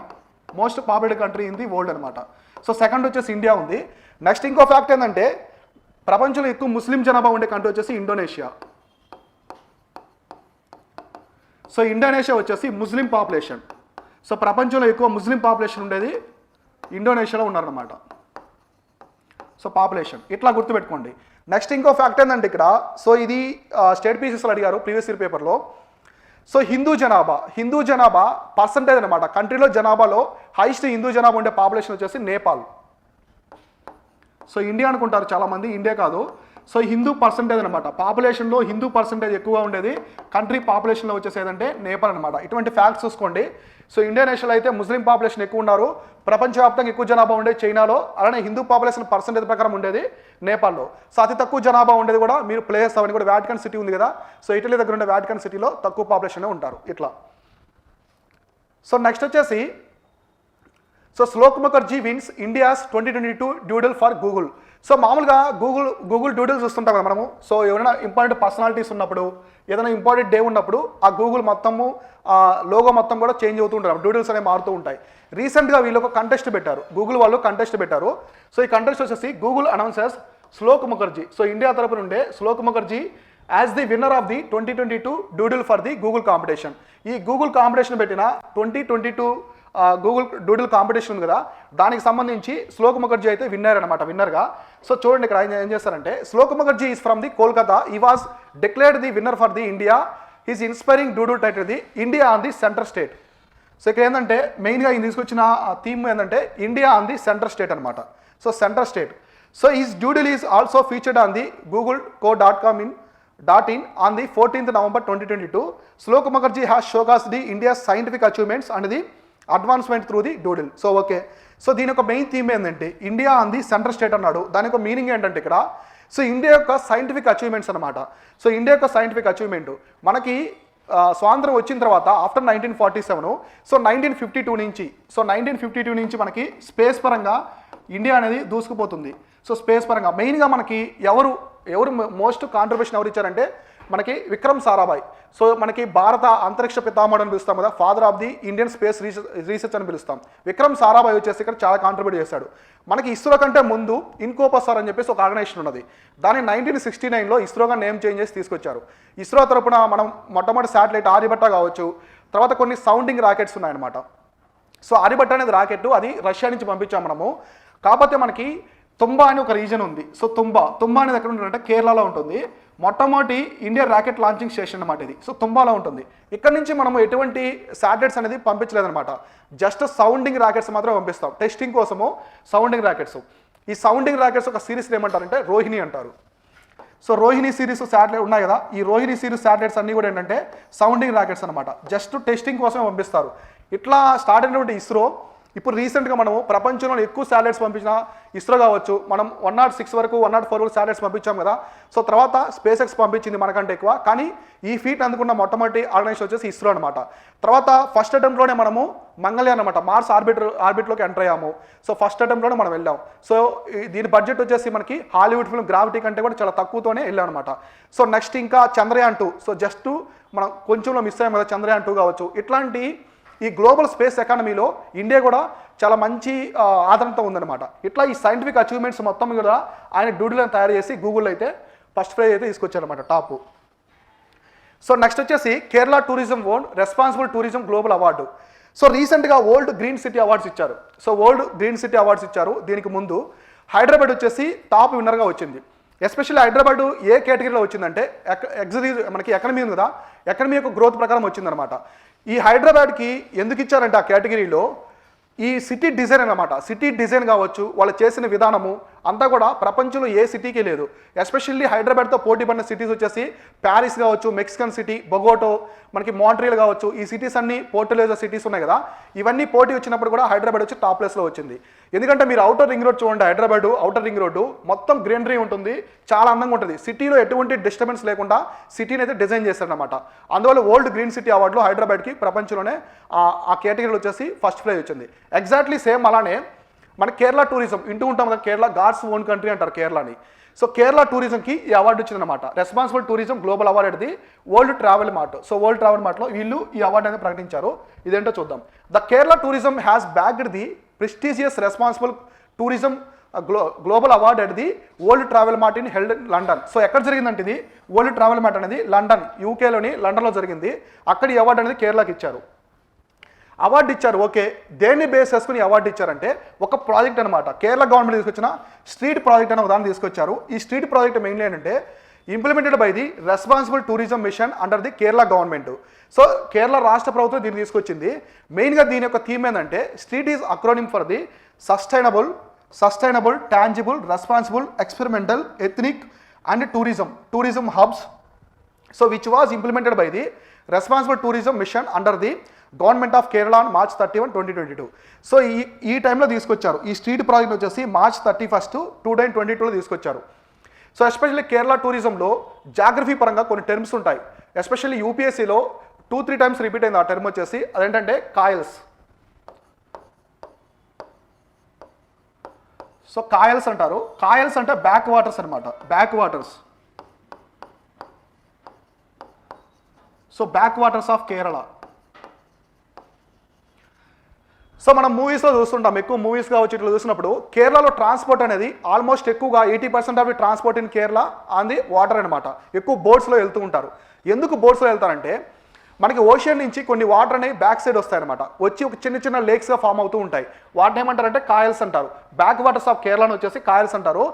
most populated country in the world అనమాట. సో సెకండ్ వచ్చేసి ఇండియా ఉంది. నెక్స్ట్ ఇంకో ఫ్యాక్ట్ ఏంటంటే ప్రపంచంలో ఎక్కువ ముస్లిం జనాభా ఉండే కంట్రీ వచ్చేసి ఇండోనేషియా. సో ఇండోనేషియా వచ్చేసి ముస్లిం పాపులేషన్. సో ప్రపంచంలో ఎక్కువ ముస్లిం పాపులేషన్ ఉండేది ఇండోనేషియాలో ఉన్నారనమాట. సో పాపులేషన్ ఇట్లా గుర్తుపెట్టుకోండి. నెక్స్ట్ ఇంకో ఫ్యాక్ట్ ఏంటంటే ఇక్కడ, సో ఇది స్టేట్ పీసెస్లో అడిగారు ప్రీవియస్ ఇయర్ పేపర్లో. సో హిందూ జనాభా పర్సంటేజ్ అనమాట. కంట్రీలో జనాభాలో హైయెస్ట్ హిందూ జనాభా ఉండే పాపులేషన్ వచ్చేసి నేపాల్. సో ఇండియా అనుకుంటారు చాలామంది, ఇండియా కాదు. సో హిందూ పర్సంటేజ్ అనమాట, పాపులేషన్లో హిందూ పర్సంటేజ్ ఎక్కువగా ఉండేది కంట్రీ పాపులేషన్లో వచ్చేసి ఏదంటే నేపాల్ అనమాట. ఇటువంటి ఫ్యాక్ట్స్ చూసుకోండి. సో ఇండోనేషియాలో అయితే ముస్లిం పాపులేషన్ ఎక్కువ ఉన్నారు, ప్రపంచవ్యాప్తంగా ఎక్కువ జనాభా ఉండేది చైనాలో, అలానే హిందూ పాపులేషన్ పర్సంటేజ్ ప్రకారం ఉండేది నేపాల్లో. సో అతి తక్కువ జనాభా ఉండేది కూడా మీరు ప్లేస్ అవన్నీ కూడా వాటికన్ సిటీ ఉంది కదా, సో ఇటలీ దగ్గర ఉండే వాటికన్ సిటీలో తక్కువ పాపులేషన్ ఉంటారు ఇట్లా. సో నెక్స్ట్ వచ్చేసి so Shlok Mukherjee wins India's 2022 doodle for Google. So మామూలుగా గూగుల్ డ్యూడల్స్ చూస్తుంటాం కదా మనము. సో ఎవరైనా ఇంపార్టెంట్ పర్సనాలిటీస్ ఉన్నప్పుడు, ఏదైనా ఇంపార్టెంట్ డే ఉన్నప్పుడు ఆ గూగుల్ మొత్తము లోగో మొత్తం కూడా చేంజ్ అవుతూ ఉంటారు, డ్యూడల్స్ అనేవి మారుతూ ఉంటాయి. రీసెంట్గా వీళ్ళు ఒక కంటెస్ట్ పెట్టారు, గూగుల్ వాళ్ళు కంటెస్ట్ పెట్టారు. సో ఈ కంటెస్ట్ వచ్చేసి Google announces Shlok Mukherjee. So India తరపు నుండే Shlok Mukherjee as the winner of the 2022 doodle for the Google competition. ఈ గూగుల్ కాంపిటీషన్ పెట్టిన 2022 గూగుల్ డూడిల్ కాంపిటీషన్ ఉంది కదా, దానికి సంబంధించి శ్లోక్ ముఖర్జీ అయితే విన్నర్గా. సో చూడండి ఇక్కడ ఆయన ఏం చేస్తారంటే, Shlok Mukherjee is from the Kolkata, he was declared the winner for the India, is inspiring doodle title the India on the centre state. So ఇక్కడ ఏంటంటే మెయిన్గా ఈయన తీసుకొచ్చిన థీమ్ ఏంటంటే India on the centre state అనమాట. So centre state. So is doodle is also featured on the google.com.in on the 14th November 2022. Sulok Mukherjee has showcased the India's scientific achievements and the advancement through the doodle. So okay. So దీని యొక్క main theme ఏంటంటే India on the centre state అన్నాడు. దాని యొక్క meaning ఏంటంటే ఇక్కడ so India యొక్క scientific achievements అనమాట. సో ఇండియా యొక్క సైంటిఫిక్ అచీవ్మెంట్ మనకి స్వాతంత్రం వచ్చిన తర్వాత ఆఫ్టర్ 1947, సో 1952 నుంచి మనకి స్పేస్ పరంగా ఇండియా అనేది దూసుకుపోతుంది. సో స్పేస్ పరంగా మెయిన్గా మనకి ఎవరు మోస్ట్ కాంట్రిబ్యూషన్ ఎవరు ఇచ్చారంటే మనకి విక్రమ్ సారాభాయ్. సో మనకి భారత అంతరిక్ష పితామహుడు అని పిలుస్తాం కదా, father of the Indian space research అని పిలుస్తాం. విక్రమ్ సారాభాయ్ వచ్చేసి ఇక్కడ చాలా కాంట్రిబ్యూట్ చేశాడు. మనకి ఇస్రో కంటే ముందు ఇన్కోపసార్ అని చెప్పేసి ఒక ఆర్గనైజేషన్ ఉన్నది, దాన్ని 1969లో ఇస్రోగా నేమ్ చేంజ్ చేసి తీసుకొచ్చారు. ఇస్రో తరపున మనం మొట్టమొదటి శాటిలైట్ ఆర్యభట్ట కావచ్చు, తర్వాత కొన్ని సౌండింగ్ రాకెట్స్ ఉన్నాయన్నమాట. సో ఆర్యభట్ట అనేది రాకెట్, అది రష్యా నుంచి పంపించాం మనము. కాకపోతే మనకి తుంబా అని ఒక రీజన్ ఉంది. సో తుంబా అనేది ఎక్కడ ఉంటుందంటే కేరళలో ఉంటుంది. మొట్టమొదటి ఇండియా రాకెట్ లాంచింగ్ స్టేషన్ అన్నమాట ఇది. సో తుంబాలో ఉంటుంది. ఇక్కడ నుంచి మనము ఎటువంటి శాటిలైట్స్ అనేది పంపించలేదన్నమాట, జస్ట్ సౌండింగ్ రాకెట్స్ మాత్రం పంపిస్తాం టెస్టింగ్ కోసము. సౌండింగ్ రాకెట్స్, ఈ సౌండింగ్ రాకెట్స్ ఒక సిరీస్ ఏమంటారంటే రోహిణి అంటారు. సో రోహిణి సిరీస్ శాటిలైట్ ఉన్నాయి కదా, ఈ రోహిణి సిరీస్ శాటిలైట్స్ అన్నీ కూడా ఏంటంటే సౌండింగ్ రాకెట్స్ అనమాట, జస్ట్ టెస్టింగ్ కోసమే పంపిస్తారు. ఇట్లా స్టార్ట్ అయినటువంటి ఇస్రో ఇప్పుడు రీసెంట్గా మనము ప్రపంచంలో ఎక్కువ శాటిలైట్స్ పంపించిన ఇస్రో కావచ్చు, మనం 106 వరకు 104 వరకు శాటిలైట్స్ పంపించాం కదా. సో తర్వాత స్పేస్ ఎక్స్ పంపించింది మనకంటే ఎక్కువ, కానీ ఈ ఫీట్ అందుకున్న మొట్టమొదటి ఆర్గనైజేషన్ వచ్చేసి ఇస్రో అనమాట. తర్వాత ఫస్ట్ అటెంప్ట్లోనే మనము మంగళయాన్ అనమాట మార్స్ ఆర్బిట్లోకి ఎంటర్ అయ్యాము. సో ఫస్ట్ అటెంప్ట్లోనే మనం వెళ్ళాం. సో దీని బడ్జెట్ వచ్చేసి మనకి హాలీవుడ్ ఫిల్మ్ గ్రావిటీ కంటే కూడా చాలా తక్కువతోనే వెళ్ళాం అనమాట. సో నెక్స్ట్ ఇంకా చంద్రయాన్ 2, సో జస్ట్ మనం కొంచెంలో మిస్ అయ్యాం కదా, చంద్రయాన్ 2 కావచ్చు. ఇట్లాంటి ఈ గ్లోబల్ స్పేస్ ఎకానమీలో ఇండియా కూడా చాలా మంచి ఆదరణతో ఉందన్నమాట. ఇట్లా ఈ సైంటిఫిక్ అచీవ్మెంట్స్ మొత్తం కూడా ఆయన డ్యూటీలను తయారు చేసి గూగుల్ అయితే ఫస్ట్ ప్రైజ్ అయితే తీసుకొచ్చారనమాట టాప్. సో నెక్స్ట్ వచ్చేసి Kerala tourism own responsible tourism global award. So రీసెంట్గా వరల్డ్ గ్రీన్ సిటీ అవార్డ్స్ ఇచ్చారు. So world green city awards ఇచ్చారు. దీనికి ముందు హైదరాబాద్ వచ్చేసి టాప్ విన్నర్గా వచ్చింది. ఎస్పెషల్లీ హైదరాబాద్ ఏ కేటగిరీలో వచ్చిందంటే మనకి ఎకనమీ ఉంది కదా, ఎకనమీ యొక్క గ్రోత్ ప్రకారం వచ్చిందనమాట. ఈ హైదరాబాద్కి ఎందుకు ఇచ్చారంటే ఆ కేటగిరీలో ఈ సిటీ డిజైన్ అన్నమాట, సిటీ డిజైన్ కావచ్చు, వాళ్ళు చేసిన విధానము అంతా కూడా ప్రపంచంలో ఏ సిటీకి లేదు. ఎస్పెషల్లీ హైదరాబాద్తో పోటీ పడిన సిటీస్ వచ్చేసి ప్యారిస్ కావచ్చు, మెక్సికన్ సిటీ, బొగోటో, మనకి మాంట్రియల్ కావచ్చు, ఈ సిటీస్ అన్ని పోర్టులేజో సిటీస్ ఉన్నాయి కదా, ఇవన్నీ పోటీ వచ్చినప్పుడు కూడా హైదరాబాద్ వచ్చి టాప్ ప్లేస్లో వచ్చింది. ఎందుకంటే మీరు అవుటర్ రింగ్ రోడ్ చూడండి, హైదరాబాద్ అవుటర్ రింగ్ రోడ్డు మొత్తం గ్రీనరీ ఉంటుంది, చాలా అందంగా ఉంటుంది. సిటీలో ఎటువంటి డిస్టర్బెన్స్ లేకుండా సిటీని అయితే డిజైన్ చేశారనమాట. అందువల్ల వరల్డ్ గ్రీన్ సిటీ అవార్డులో హైదరాబాద్కి ప్రపంచంలోనే ఆ కేటగిరీలో వచ్చేసి ఫస్ట్ ప్రైజ్ వచ్చింది. ఎగ్జాక్ట్లీ సేమ్ అలానే మన కేరళ టూరిజం ఇంటూ ఉంటాం కదా, కేరళ గాడ్స్ ఓన్ కంట్రీ అంటారు కేరళని. సో కేరళ టూరిజంకి ఈ అవార్డు వచ్చిందన్నమాట, రెస్పాన్సిబుల్ టూరిజం గ్లోబల్ అవార్డు అనేది World Travel Mart. So World Travel మార్ట్లో వీళ్ళు ఈ అవార్డు అనేది ప్రకటించారు. ఇదేంటో చూద్దాం. The Kerala tourism has bagged the prestigious responsible tourism global award at the World Travel Mart in held London. So ఎక్కడ జరిగిందంటే ఇది వరల్డ్ ట్రావెల్ మార్ట్ అనేది లండన్, యూకేలోని లండన్లో జరిగింది. అక్కడ ఈ అవార్డు అనేది కేరళకి ఇచ్చారు. అవార్డు ఇచ్చారు, ఓకే. దేన్ని బేస్ చేసుకుని అవార్డు ఇచ్చారంటే ఒక ప్రాజెక్ట్ అనమాట, కేరళ గవర్నమెంట్ తీసుకొచ్చిన స్ట్రీట్ ప్రాజెక్ట్ అనే ఉదాహరణ తీసుకొచ్చారు. ఈ స్ట్రీట్ ప్రాజెక్ట్ మెయిన్లీ ఏంటంటే implemented by the responsible tourism mission under the Kerala government. So Kerala రాష్ట్ర ప్రభుత్వం దీన్ని తీసుకొచ్చింది. మెయిన్గా దీని యొక్క థీమ్ ఏంటంటే street is acronym for the sustainable tangible responsible experimental ethnic and tourism hubs. So which was implemented by the responsible tourism mission under the government of Kerala on March 31, 2022. So ఈ టైంలో తీసుకొచ్చారు. ఈ స్ట్రీట్ ప్రాజెక్ట్ వచ్చేసి March 31, 2022లో తీసుకొచ్చారు. So especially Kerala టూరిజంలో geography పరంగా కొన్ని terms ఉంటాయి. Especially యూపీఎస్సీలో 2-3 times repeat అయింది ఆ టర్మ్ వచ్చేసి, అదేంటంటే కాయల్స్. సో కాయల్స్ అంటారు. కాయల్స్ అంటే బ్యాక్ వాటర్స్ అనమాట, back waters. So back waters of Kerala. So మనం మూవీస్లో చూస్తుంటాం, ఎక్కువ మూవీస్ కావచ్చు ఇట్లా చూసినప్పుడు కేరళలో ట్రాన్స్పోర్ట్ అనేది ఆల్మోస్ట్ ఎక్కువగా 80% of the transport in Kerala on the water అనమాట. ఎక్కువ బోట్స్లో వెళ్తూ ఉంటారు. ఎందుకు బోట్స్లో వెళ్తారంటే మనకి ఓషియన్ నుంచి కొన్ని వాటర్ అనేవి బ్యాక్ సైడ్ వస్తాయన్నమాట, వచ్చి ఒక చిన్న చిన్న లేక్స్గా ఫామ్ అవుతూ ఉంటాయి. వాటిని ఏమంటారంటే కాయల్స్ అంటారు. బ్యాక్ వాటర్స్ ఆఫ్ కేరళ వచ్చేసి కాయల్స్ అంటారు.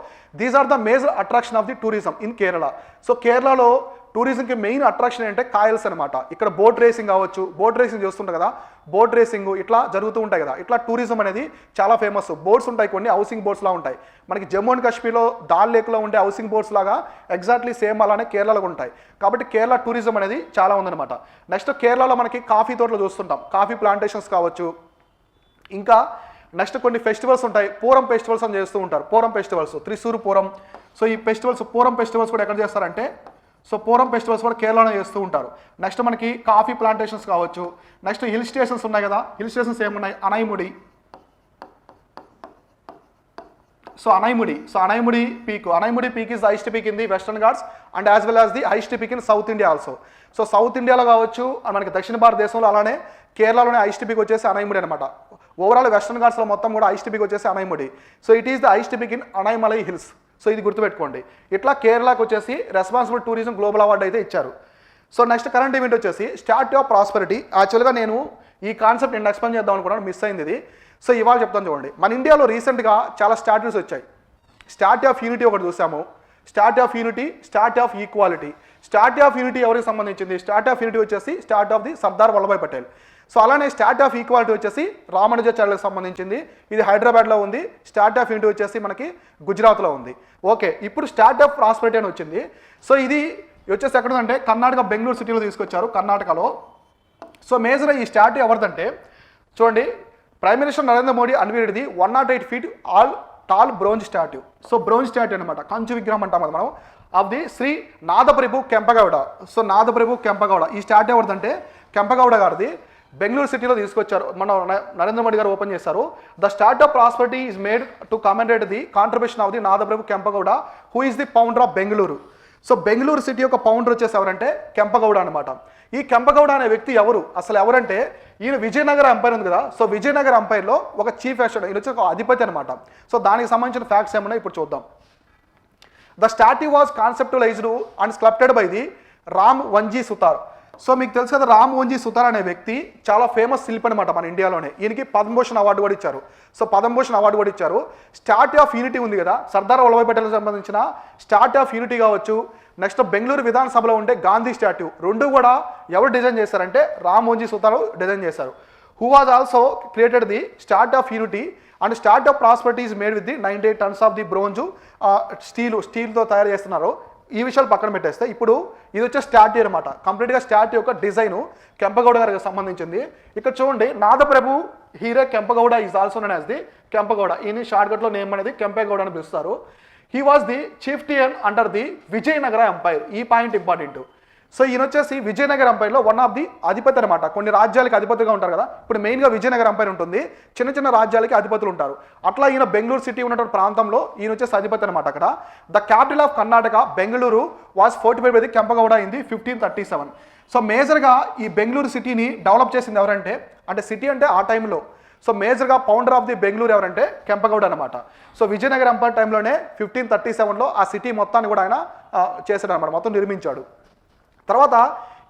These are the major attraction of the tourism in Kerala. So కేరళలో టూరిజంకి మెయిన్ అట్రాక్షన్ ఏంటంటే కాయల్స్ అనమాట. ఇక్కడ బోట్ రేసింగ్ కావచ్చు, బోట్ రేసింగ్ చూస్తుంటారు కదా, బోట్ రేసింగ్ ఇట్లా జరుగుతూ ఉంటాయి కదా. ఇట్లా టూరిజం అనేది చాలా ఫేమస్. బోట్స్ ఉంటాయి, కొన్ని హౌసింగ్ బోట్స్లా ఉంటాయి. మనకి జమ్మూ అండ్ కాశ్మీర్లో దాల్ లేక్లో ఉండే హౌసింగ్ బోట్స్ లాగా ఎగ్జాక్ట్లీ సేమ్ అలానే కేరళలో ఉంటాయి. కాబట్టి కేరళ టూరిజం అనేది చాలా ఉందన్నమాట. నెక్స్ట్ కేరళలో మనకి కాఫీ తోటలు చూస్తుంటాం, కాఫీ ప్లాంటేషన్స్ కావచ్చు. ఇంకా నెక్స్ట్ కొన్ని ఫెస్టివల్స్ ఉంటాయి, పూరం ఫెస్టివల్స్ అని చేస్తూ ఉంటారు. పూరం ఫెస్టివల్స్, త్రిశూర్ పూరం. సో ఈ ఫెస్టివల్స్, పూరం ఫెస్టివల్స్ కూడా ఎక్కడ చేస్తారంటే, సో పూరం ఫెస్టివల్స్ కూడా కేరళలో చేస్తూ ఉంటారు. నెక్స్ట్ మనకి కాఫీ ప్లాంటేషన్స్ కావచ్చు. నెక్స్ట్ హిల్ స్టేషన్స్ ఉన్నాయి కదా, హిల్ స్టేషన్స్ ఏమున్నాయి, Anaimudi. So Anaimudi peak is the highest peak in the western Ghats and as well as the highest peak in south India also. So south ఇండియాలో కావచ్చు, మనకి దక్షిణ భారతదేశంలో, అలానే కేరళలోనే హైయెస్ట్ పీక్ వచ్చేసి అనైముడి అనమాట. ఓవరాల్ వెస్టర్న్ ఘాట్స్లో మొత్తం కూడా హైయెస్ట్ పీక్ వచ్చేసి Anaimudi. So it is the highest peak in Anaimalai hills. So ఇది గుర్తుపెట్టుకోండి. ఇట్లా కేరళకు వచ్చేసి రెస్పాన్సిబుల్ టూరిజం గ్లోబల్ అవార్డు అయితే ఇచ్చారు. సో నెక్స్ట్ కరెంట్ ఈవెంట్ వచ్చేసి స్టాట్యూ ఆఫ్ ప్రాస్పెరిటీ. యాక్చువల్గా నేను ఈ కాన్సెప్ట్ నేను ఎక్స్ప్లెయిన్ చేద్దాం అనుకున్నాను, మిస్ అయింది ఇది. సో ఇవాళ చెప్తాను చూడండి. మన ఇండియాలో రీసెంట్గా చాలా స్టాట్యూస్ వచ్చాయి. స్టాట్యూ ఆఫ్ యూనిటీ ఒకటి చూసాము, statue of unity, statue of equality. Statue of unity ఎవరికి సంబంధించింది? స్టాట్యూ ఆఫ్ యూనిటీ వచ్చేసి statue of the Sardar Vallabhbhai Patel. So అలానే స్టాట్యూ ఆఫ్ ఈక్వాలిటీ వచ్చేసి రామానుజాచార్యులకు సంబంధించింది, ఇది హైదరాబాద్లో ఉంది. స్టాట్యూ ఆఫ్ యూనిటీ వచ్చేసి మనకి గుజరాత్లో ఉంది. ఓకే, ఇప్పుడు స్టాట్యూ ఆఫ్ ప్రాస్పెరిటీ అని వచ్చింది. సో ఇది వచ్చేసి ఎక్కడంటే కర్ణాటక బెంగళూరు సిటీలో తీసుకొచ్చారు, కర్ణాటకలో. సో మేజర్ ఈ స్టాట్యూ ఎవరిదంటే చూడండి, prime minister Narendra Modi unveiled the 108 feet tall bronze statue. So bronze statue అనమాట, కంచు విగ్రహం అంటాం కదా మనం, of the Shri Nadaprabhu Kempegowda. So Nadaprabhu Kempegowda ఈ స్టాట్యూ ఎవరిదంటే కెంపగౌడ గారిది. బెంగళూరు సిటీలో తీసుకొచ్చారు, మన నరేంద్ర మోడీ గారు ఓపెన్ చేశారు. The statue of Prosperity is made to commemorate the contribution of the Nadaprabhu Kempegowda, who is the founder of Bengaluru. So Bengaluru city యొక్క ఫౌండర్ వచ్చేసి ఎవరంటే కెంపగౌడ అనమాట. ఈ కెంపగౌడ అనే వ్యక్తి ఎవరు, అసలు ఎవరంటే ఈయన విజయనగర ఎంపైర్ ఉంది కదా, సో విజయనగర ఎంపైర్లో ఒక చీఫ్ ఎస్టేట్, ఈయన వచ్చి ఒక అధిపతి అనమాట. సో దానికి సంబంధించిన ఫ్యాక్ట్స్ ఏమన్నా ఇప్పుడు చూద్దాం. The statue was conceptualised and sculpted by the Ram Vanji Sutar. So మీకు తెలుసు కదా, రామ్ వంజీ సుతార్ అనే వ్యక్తి చాలా ఫేమస్ శిల్పి అనమాట మన ఇండియాలోనే. ఈయనకి పద్మభూషణ్ అవార్డు కూడా ఇచ్చారు. సో పద్మభూషణ్ అవార్డు కూడా ఇచ్చారు. స్టాట్యూ ఆఫ్ యూనిటీ ఉంది కదా, సర్దార్ వల్లభాయ్ పటేల్కి సంబంధించిన స్టాట్యూ ఆఫ్ యూనిటీ కావచ్చు, నెక్స్ట్ బెంగళూరు విధానసభలో ఉండే గాంధీ స్టాట్యూ, రెండు కూడా ఎవరు డిజైన్ చేశారంటే రామ్ వంజీ సుతార్ డిజైన్ చేశారు. Who was also created the Statue of Unity and Statue of Prosperity is made with the 98 tons of the bronze స్టీల్తో తయారు చేస్తున్నారు. ఈ విషయాలు పక్కన పెట్టేస్తే ఇప్పుడు ఇది వచ్చే స్టాట్యూ అనమాట. కంప్లీట్గా స్టాట్యూ యొక్క డిజైను కెంపగౌడ గారికి సంబంధించింది. ఇక్కడ చూడండి, Nadaprabhu Hiriya Kempegowda is also known as the Kempegowda. ఈయన షార్ట్కట్లో నేమ్ అనేది కెంపగౌడ అని పిలుస్తారు. He was the chieftain under the Vijayanagara empire. ఈ పాయింట్ ఇంపార్టెంట్. సో ఈయన వచ్చేసి విజయనగర ఎంపైర్లో వన్ ఆఫ్ ది అధిపతి అనమాట. కొన్ని రాజ్యాలకి అధిపతిగా ఉంటారు కదా, ఇప్పుడు మెయిన్గా విజయనగర ఎంపైర్ ఉంటుంది, చిన్న చిన్న రాజ్యాలకి అధిపతులు ఉంటారు. అట్లా ఈయన బెంగళూరు సిటీ ఉన్నటువంటి ప్రాంతంలో ఈయన వచ్చేసి అధిపతి అనమాట. అక్కడ the capital of Karnataka Bengaluru was fortified by the Kempegowda in the 1537. So మేజర్గా ఈ బెంగళూరు సిటీని డెవలప్ చేసింది ఎవరంటే, అంటే సిటీ అంటే ఆ టైంలో, సో మేజర్గా ఫౌండర్ ఆఫ్ ది బెంగళూరు ఎవరంటే కెంపగౌడ అనమాట. సో విజయనగర ఎంపైర్ టైంలోనే 1537లో ఆ సిటీ మొత్తాన్ని కూడా ఆయన చేశాడు అనమాట, మొత్తం నిర్మించాడు. తర్వాత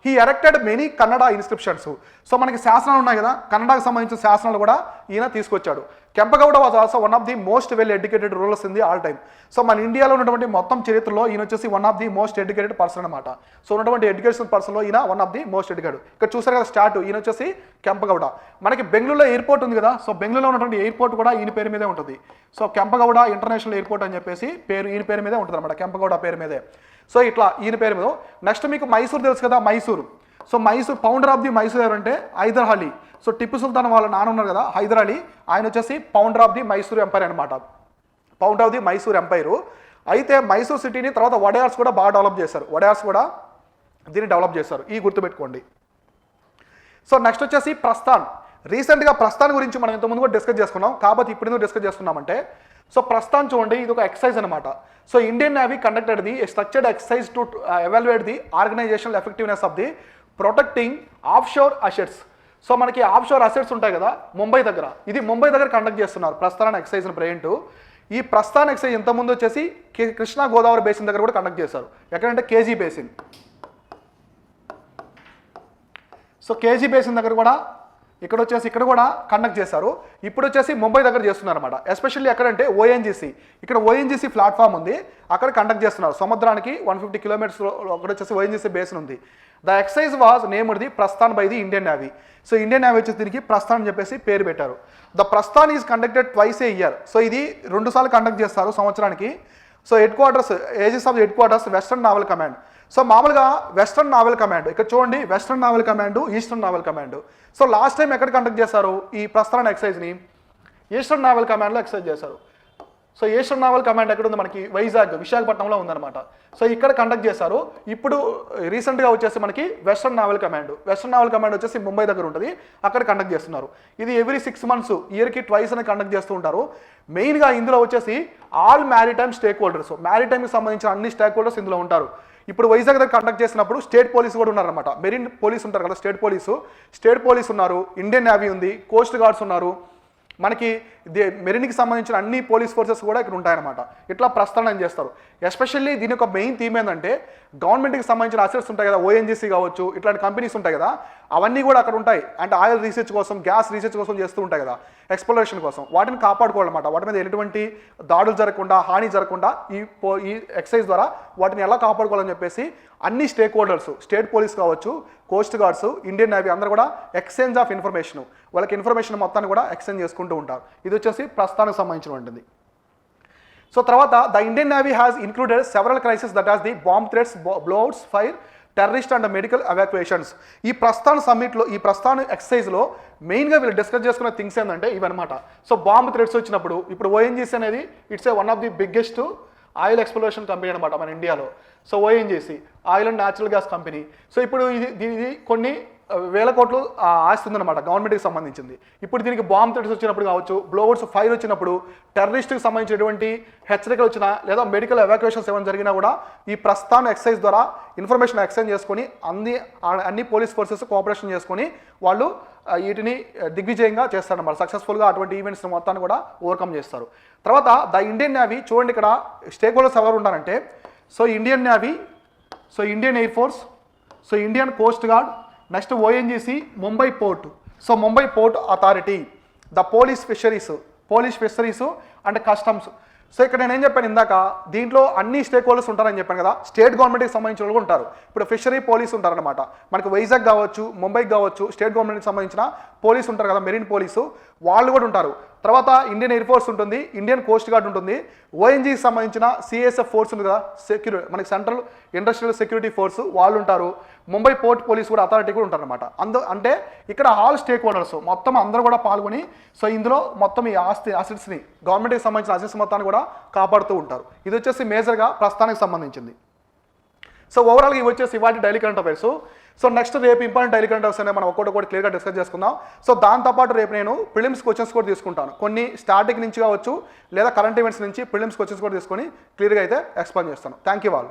he erected many Kannada inscriptions. So మనకి శాసనాలు ఉన్నాయి కదా, కన్నడకు సంబంధించిన శాసనాలు కూడా ఈయన తీసుకొచ్చాడు. Kempegowda was also one of the most well educated rulers in the all time. So మన ఇండియాలో ఉన్నటువంటి మొత్తం చరిత్రలో ఈయన వచ్చేసి one of the most educated person అనమాట. సో ఉన్నటువంటి ఎడ్యుకేషన్ పర్సన్లో ఈయన one of the most educated. ఇక్కడ చూసారు కదా స్టార్ట్, ఈయన వచ్చేసి కెంపగౌడ. మనకి బెంగళూరులో ఎయిర్పోర్ట్ ఉంది కదా, సో బెంగళూరులో ఉన్నటువంటి ఎయిర్పోర్ట్ కూడా ఈయన పేరు మీదే ఉంటుంది. సో కెంపగౌడ ఇంటర్నేషనల్ ఎయిర్పోర్ట్ అని చెప్పేసి పేరు ఈయన పేరు మీదే ఉంటుంది అనమాట, కెంపగౌడ పేరు మీదే. సో ఇట్లా ఈయన పేరు మీద. నెక్స్ట్ మీకు మైసూర్ తెలుసు కదా, Mysore. So Mysore founder of the Mysore ఎవరంటే హైదర్ అలీ. సో టిప్పు సుల్తాన్ వాళ్ళ నాన్న ఉన్నారు కదా హైదర్ అలీ, ఆయన వచ్చేసి founder of the Mysore empire అనమాట, founder of the Mysore empire. అయితే మైసూర్ సిటీని తర్వాత వడయార్స్ కూడా బాగా డెవలప్ చేశారు, వడయార్స్ కూడా దీన్ని డెవలప్ చేశారు, ఈ గుర్తుపెట్టుకోండి. సో నెక్స్ట్ వచ్చేసి ప్రస్థాన్. రీసెంట్గా ప్రస్థాన్ గురించి మనం ఇంతకుముందు కూడా డిస్కస్ చేసుకున్నాం, కాబట్టి ఇప్పుడు ఎందుకు డిస్కస్ చేసుకున్నామంటే, సో ప్రస్థాన్ చూడండి, ఇది ఒక ఎక్సర్సైజ్ అనమాట. So Indian navy conducted the structured exercise to evaluate the organizational effectiveness of the protecting offshore assets. So మనకి ఆఫ్ షోర్ అసెట్స్ ఉంటాయి కదా ముంబై దగ్గర, ఇది ముంబై దగ్గర కండక్ట్ చేస్తున్నారు ప్రస్థాన్ ఎక్సర్సైజ్ ప్రెజెంట్. ఈ ప్రస్థాన్ ఎక్సర్సైజ్ ఇంతకుముందు వచ్చేసి కృష్ణా గోదావరి బేసిన్ దగ్గర కూడా కండక్ట్ చేశారు. ఎక్కడంటే KG basin. So KG basin దగ్గర కూడా ఇక్కడ కూడా కండక్ట్ చేశారు. ఇప్పుడు వచ్చేసి ముంబై దగ్గర చేస్తున్నారు అనమాట. ఎస్పెషల్లీ ఎక్కడంటే ఓఎన్జీసీ, ఇక్కడ ఓఎన్జీసీ ప్లాట్ఫామ్ ఉంది, అక్కడ కండక్ట్ చేస్తున్నారు. సముద్రానికి 150 kilometers అక్కడ వచ్చేసి ఓఎన్జీసీ బేసిన్ ఉంది. The exercise was named the Prasthan by the Indian navy. So Indian navy వచ్చేసి దీనికి ప్రస్థాన్ అని చెప్పేసి పేరు పెట్టారు. The Prasthan is conducted twice a year. So ఇది 2 సార్లు కండక్ట్ చేస్తారు సంవత్సరానికి. So headquarters, aegis of headquarters western naval command. So మామూలుగా వెస్టర్న్ నావల్ కమాండ్, ఇక్కడ చూడండి western naval command, eastern naval command. So last time ఎక్కడ conduct చేశారు ఈ ప్రస్థాన్ ఎక్సైజ్ని? ఈస్టర్న్ నావల్ కమాండ్లో ఎక్సైజ్ చేశారు. సో ఈస్టర్న్ నావల్ కమాండ్ ఎక్కడ ఉంది? మనకి వైజాగ్, విశాఖపట్నంలో ఉందన్నమాట. సో ఇక్కడ కండక్ట్ చేశారు. ఇప్పుడు రీసెంట్గా వచ్చేసి మనకి western naval command, western naval command వచ్చేసి ముంబై దగ్గర ఉంటుంది, అక్కడ కండక్ట్ చేస్తున్నారు. ఇది ఎవ్రీ 6 months, ఇయర్కి ట్వైస్ అని కండక్ట్ చేస్తూ ఉంటారు. మెయిన్గా ఇందులో వచ్చేసి ఆల్ మ్యారిటైమ్ స్టేక్ హోల్డర్స్, మ్యారిటైమ్కి సంబంధించిన అన్ని స్టేక్ హోల్డర్స్ ఇందులో ఉంటారు. ఇప్పుడు వైజాగ్ దగ్గర కండక్ట్ చేసినప్పుడు స్టేట్ పోలీస్ కూడా ఉన్నారనమాట. మెరీన్ పోలీస్ ఉంటారు కదా, స్టేట్ పోలీస్ ఉన్నారు, ఇండియన్ నేవీ ఉంది, కోస్ట్ గార్డ్స్ ఉన్నారు, మనకి మెరీన్కి సంబంధించిన అన్ని పోలీస్ ఫోర్సెస్ కూడా ఇక్కడ ఉంటాయన్నమాట. ఇట్లా ప్రస్థానం చేస్తారు. ఎస్పెషల్లీ దీని యొక్క మెయిన్ థీమ్ ఏంటంటే, గవర్నమెంట్కి సంబంధించిన అసెట్స్ ఉంటాయి కదా, ఓఎన్జీసీ కావచ్చు, ఇట్లాంటి కంపెనీస్ ఉంటాయి కదా, అవన్నీ కూడా అక్కడ ఉంటాయి. అంటే ఆయిల్ రీసెర్చ్ కోసం, గ్యాస్ రీసెర్చ్ కోసం చేస్తూ ఉంటాయి కదా, ఎక్స్ప్లోరేషన్ కోసం. వాటిని కాపాడుకోవాలన్నమాట. వాటి మీద ఎటువంటి దాడులు జరగకుండా, హాని జరగకుండా ఈ ఎక్సైజ్ ద్వారా వాటిని ఎలా కాపాడుకోవాలని చెప్పేసి అన్ని స్టేక్ హోల్డర్స్, స్టేట్ పోలీస్ కావచ్చు, కోస్ట్ గార్డ్స్, ఇండియన్ నేవీ అందరూ కూడా ఎక్స్చేంజ్ ఆఫ్ ఇన్ఫర్మేషన్, వాళ్ళకి ఇన్ఫర్మేషన్ మొత్తాన్ని కూడా ఎక్స్చేంజ్ చేసుకుంటూ ఉంటారు. ఇది వచ్చేసి ప్రస్తుతానికి సంబంధించినటువంటిది. సో తర్వాత the Indian Navy has included several crisis that has the bomb threats, blowouts, fire, terrorist and medical evacuations. ఈ ప్రస్థాన సమ్మిట్లో, ఈ ప్రస్థాన ఎక్సైజ్లో మెయిన్గా వీళ్ళు డిస్కస్ చేసుకున్న థింగ్స్ ఏంటంటే ఇవన్నమాట. సో బాంబ్ థ్రెట్స్ వచ్చినప్పుడు, ఇప్పుడు ఓఎన్జీసీ అనేది it's one of the biggest oil exploration company అనమాట మన ఇండియాలో. So ONGC oil and natural gas company. So ఇప్పుడు ఇది కొన్ని వేల కోట్లు ఆస్తి ఉందన్నమాట గవర్నమెంట్కి సంబంధించింది. ఇప్పుడు దీనికి బాంబ్ థ్రెట్స్ వచ్చినప్పుడు కావచ్చు, బ్లోవర్స్, ఫైర్ వచ్చినప్పుడు, టెర్రరిస్ట్కి సంబంధించినటువంటి హెచ్చరికలు వచ్చినా, లేదా మెడికల్ ఎవాక్యుయేషన్స్ ఏమైనా జరిగినా కూడా ఈ ప్రస్థాన ఎక్సైజ్ ద్వారా ఇన్ఫర్మేషన్ ఎక్స్చేంజ్ చేసుకొని అన్ని పోలీస్ ఫోర్సెస్ కోఆపరేషన్ చేసుకొని వాళ్ళు వీటిని దిగ్విజయంగా చేస్తారన్నమాట. సక్సెస్ఫుల్గా అటువంటి ఈవెంట్స్ మొత్తాన్ని కూడా ఓవర్కమ్ చేస్తారు. తర్వాత ద ఇండియన్ నేవీ, చూడండి ఇక్కడ స్టేక్ హోల్డర్స్ ఎవరు ఉంటారంటే, so Indian navy, so Indian air force, so Indian coast guard, next ONGC, Mumbai port, so Mumbai port authority, the police fisheries and customs. So ఇక్కడ నేను ఏం చెప్పాను ఇందాక, దీంట్లో అన్ని స్టేక్ హోల్డర్స్ ఉంటారని చెప్పాను కదా, స్టేట్ గవర్నమెంట్కి సంబంధించిన వాళ్ళు ఉంటారు. ఇప్పుడు ఫిషరీ పోలీస్ ఉంటారనమాట, మనకు వైజాగ్ కావచ్చు, ముంబైకి కావచ్చు, స్టేట్ గవర్నమెంట్కి సంబంధించిన పోలీసు ఉంటారు కదా, మెరీన్ పోలీసు, వాళ్ళు కూడా ఉంటారు. తర్వాత ఇండియన్ ఎయిర్ ఫోర్స్ ఉంటుంది, ఇండియన్ కోస్ట్ గార్డ్ ఉంటుంది, ఓఎన్జీకి సంబంధించిన సిఎస్ఎఫ్ ఫోర్స్ ఉంది కదా, మనకి సెంట్రల్ ఇండస్ట్రియల్ సెక్యూరిటీ ఫోర్స్, వాళ్ళు ఉంటారు. ముంబై పోర్ట్ పోలీస్ కూడా అథారిటీ కూడా ఉంటారనమాట. అంటే ఇక్కడ ఆల్ స్టేక్ హోల్డర్స్ మొత్తం అందరూ కూడా పాల్గొని, సో ఇందులో మొత్తం ఈ అసెట్స్ని, గవర్నమెంట్కి సంబంధించిన అసెట్స్ మొత్తాన్ని కూడా కాపాడుతూ ఉంటారు. ఇది వచ్చేసి మేజర్గా ప్రస్తుతానికి సంబంధించింది. సో ఓవరాల్గా ఇవి వచ్చేసి ఇవాటి daily current affairs. So next రేపు ఇంపార్టెంట్ డైలీ కరెంట్ అఫైర్స్ అనేవి మనం ఒక్కొక్కటి క్లియర్గా డిస్కస్ చేసుకుందాం. సో దాంతోపాటు రేపు నేను ప్రిలిమ్స్ క్వశ్చన్స్ కూడా తీసుకుంటాను, కొన్ని స్టాటిక్ నుంచి కావచ్చు, లేదా కరెంట్ ఈవెంట్స్ నుంచి ప్రిలిమ్స్ క్వశ్చన్స్ కూడా తీసుకొని క్లియర్గా అయితే ఎక్స్ప్లెయిన్ చేస్తాను. Thank you all.